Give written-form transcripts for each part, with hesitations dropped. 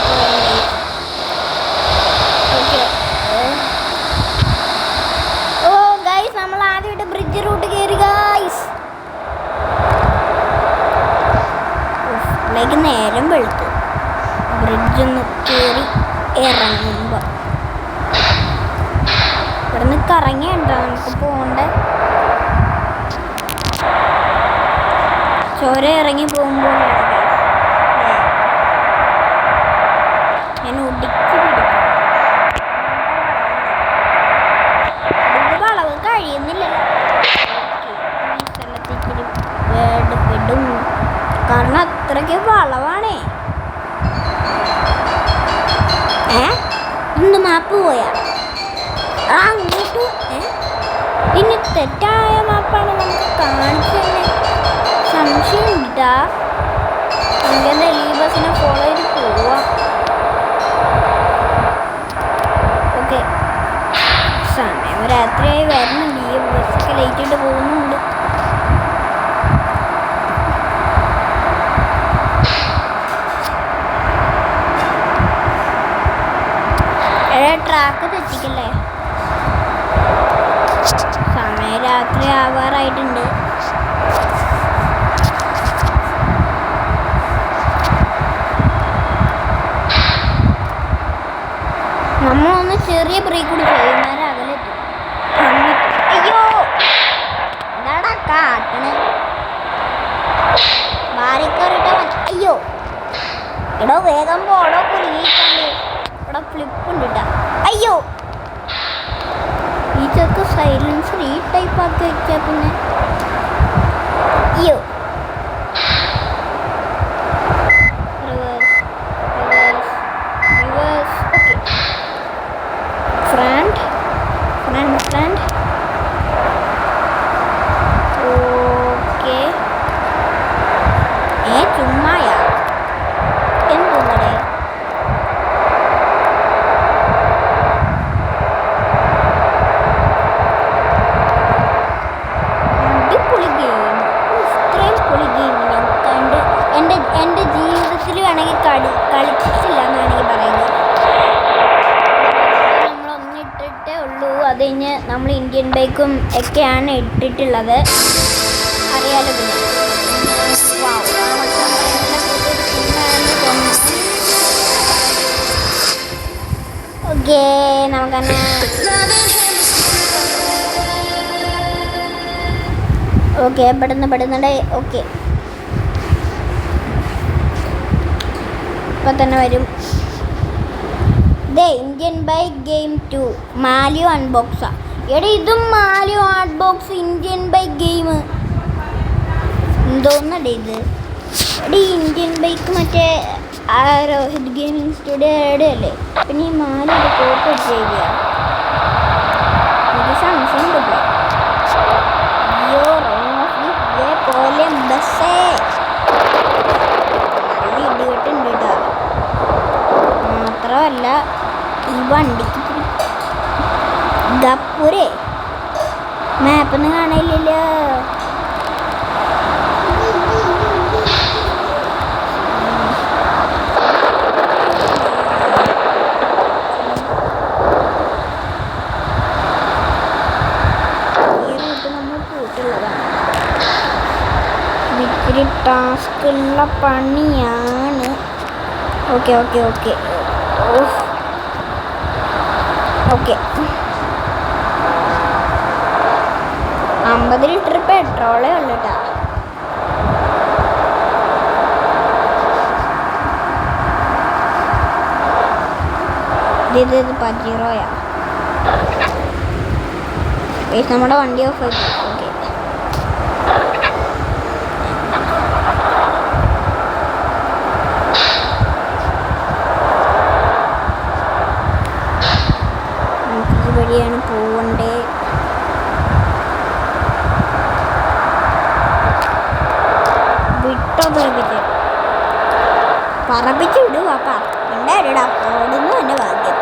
പോയി. ഓക്കെ, ഓ ഗൈസ്, നമ്മൾ ആദ്യമായിട്ട് ബ്രിഡ്ജ് റൂട്ട് കയറി ഗൈസ്. ലൈക്ക് നേരം വെളുത്തു ബ്രിഡ്ജൊന്ന് കയറി ഇറങ്ങുമ്പോ. ഇവിടെ നിന്ന് കറങ്ങിയുണ്ടോ നമുക്ക് പോകണ്ടേ? ചോര ഇറങ്ങി പോകുമ്പോൾ ഞാൻ ഒടിച്ച് പിടിക്കും. വളവ് കഴിയുന്നില്ലല്ലോ. ഈ സ്ഥലത്തേക്ക് പെടും കാരണം അത്രയ്ക്ക് വളവാണേ. ഇന്ന് മാപ്പ് പോയാ അങ്ങോട്ട് പിന്നെ തെറ്റായ മാപ്പാണ് നമുക്ക് കാണിച്ചു തന്നെ. സംശയം ഉണ്ടാ അങ്ങനെ ഈ ബസ്സിനെ ഫോളോ ചെയ്ത് പോവാം. ഓക്കെ, സമയം രാത്രിയായി വരുന്നുണ്ട്. ഈ ബസ്സൊക്കെ ലേറ്റായിട്ട് പോകുന്നുണ്ട്. ട്രാക്ക് തെറ്റിക്കല്ലേ. സമയം രാത്രി ആവാറായിട്ടുണ്ട്. നമ്മളൊന്ന് ചെറിയ ബ്രേക്ക് കൂടി ചെയ്യുന്നേരം അകലെത്തും. അയ്യോ, എന്താടാ കാട്ടണേ? മാറിക്കറിട്ട. അയ്യോ എടോ, വേഗം പോടോ, കുലുങ്ങിക്കാണ്ട്. ഇവിടെ ഫ്ലിപ്പ് ഉണ്ട് കേട്ടോ. അയ്യോ, ഈ ചെക്ക് സൈലൻസർ ഈ ടൈപ്പ് ആക്കി വെച്ചാൽ പിന്നെ അയ്യോ. Reverse reverse reverse. Okay, front front front. Okay, ചുമ്മായാ എന്തോന്നടേ? എൻ്റെ ജീവിതത്തിൽ വേണമെങ്കിൽ കളിച്ചിട്ടില്ല എന്ന് വേണമെങ്കിൽ പറയുന്നത്. നമ്മളൊന്നും ഇട്ടിട്ടേ ഉള്ളൂ. അത് കഴിഞ്ഞ് നമ്മൾ ഇന്ത്യൻ ബൈക്കും ഒക്കെയാണ് ഇട്ടിട്ടുള്ളത്, അറിയാലോ. പിന്നെ ഓക്കെ, നമുക്കെന്നെ ഓക്കെ പെടുന്നുണ്ടേ. ഓക്കെ, ഇപ്പം തന്നെ വരും. Indian bike game 2 മാലിയോ അൺബോക്സാ. എടാ, ഇതും മാലിയോ അൺബോക്സ് ഇന്ത്യൻ ബൈക്ക് ഗെയിം എന്തോന്നടേ ഇത്? എടാ, ഇന്ത്യൻ ബൈക്ക് മറ്റേ രോഹിത് ഗെയിമിംഗ് സ്റ്റുഡിയോയുടെ അല്ലേ? പിന്നെ ഈ മാലിയുടെ കോപ്പ് ചെയ്യുക എനിക്ക് സംശയം കിട്ടും. അയ്യോ, പോലെ ബസ്സേ നല്ല ഇടികെട്ടുണ്ട് കേട്ടോ. മാത്രമല്ല ഈ വണ്ടിക്ക് ഗപ്പൂരേ മാപ്പൊന്നും കാണില്ലല്ലോ. ഈ റൂട്ട് നമ്മൾ പോയിട്ടുള്ളതാണ്. ഇത്തിരി ടാസ്കുള്ള പണിയാണ്. Okay okay okay okay 50 litre പെട്രോളേ ഉള്ളൂ കേട്ടോ. ഇത് പജീറോയാ. നമ്മുടെ വണ്ടി ഓഫ് ആയി. ഓക്കെ, വഴിയാണ് പോവണ്ടേ. വിട്ടോ പറപ്പിച്ച് വിടുക പാപ്പാ. ഉണ്ടായിടാ ഓടുന്നു എൻ്റെ ഭാഗ്യം.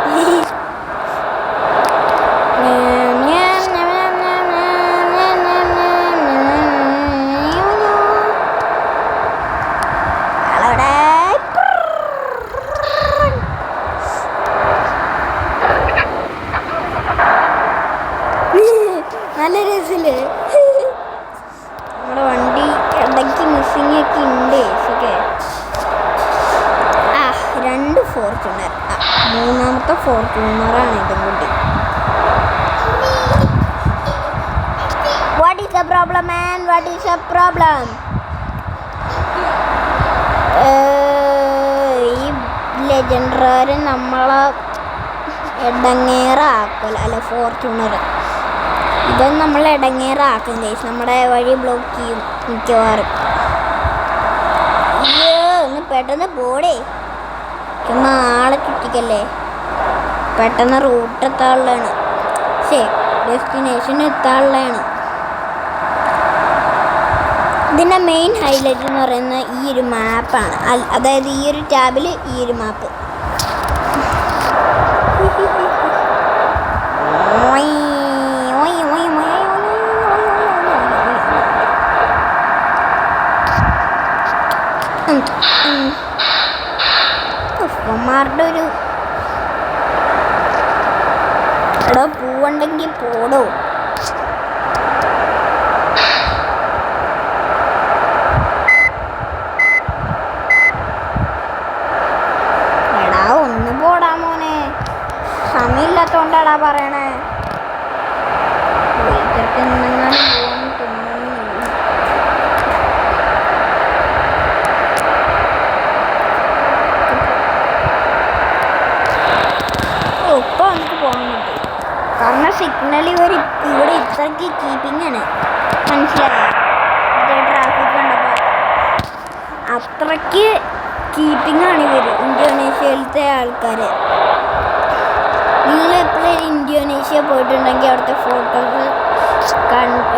ഫോർച്യൂണർ. മൂന്നാമത്തെ ഫോർച്യൂണറാണ് ഇതും കൂടി. What is the problem man? What is the problem? ഈ ലെജൻഡറി നമ്മളെ ഇടങ്ങേറാക്കൽ അല്ല ഫോർച്യൂണർ. ഇതൊന്നും നമ്മൾ ഇടങ്ങേറാക്കും ഗൈസ്. നമ്മുടെ വഴി ബ്ലോക്ക് ചെയ്യും മിക്കവാറും. ഒന്ന് പെട്ടെന്ന് പോടേ, ചുമ്മാ ആളെ ചുറ്റിക്കല്ലേ. പെട്ടെന്ന് റൂട്ട് എത്താനുള്ളതാണ്, ഡെസ്റ്റിനേഷൻ എത്താനുള്ളതാണ്. ഇതിൻ്റെ മെയിൻ ഹൈലൈറ്റ് എന്ന് പറയുന്നത് ഈ ഒരു മാപ്പാണ്. അതായത് ഈ ഒരു ടാബിൽ ഈ ഒരു മാപ്പ്. ഉമ്മമാരുടെ ഒരു എടോ പൂവുണ്ടെങ്കിൽ പോടോ. എടാ ഒന്ന് പോടാ മോനെ, സമയമില്ലാത്തോണ്ടാടാ പറയണേ. വീട്ടിലേക്ക് നിന്നെങ്ങാനും പോകാൻ തോന്നുന്നു. ഇപ്പം നമുക്ക് പോകാൻ പറ്റും, കാരണം സിഗ്നൽ ഇവിടെ ഇത്രയ്ക്ക് കീപ്പിംഗ് ആണ്. മനസ്സിലായോ? ട്രാഫിക് കണ്ടപ്പോൾ അത്രയ്ക്ക് കീപ്പിംഗ് ആണ് ഇവർ ഇന്തോനേഷ്യയിലത്തെ ആൾക്കാർ. നിങ്ങൾ എപ്പോഴും ഇന്തോനേഷ്യ പോയിട്ടുണ്ടെങ്കിൽ അവിടുത്തെ ഫോട്ടോസ്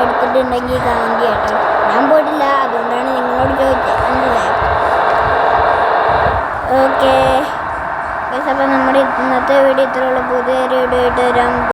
എടുത്തിട്ടുണ്ടെങ്കിൽ കമൻറ്റ് ചെയ്യട്ടോ. ഞാൻ പോയിട്ടില്ല, അതുകൊണ്ടാണ് നിങ്ങളോട് ചോദിച്ചത്. മനസ്സിലായോ? ഓക്കെ, അപ്പോൾ നമ്മുടെ ഇന്നത്തെ വീഡിയോ ഇത്രയുള്ള പുതിയ വീഡിയോ ആയിട്ട് വരാം.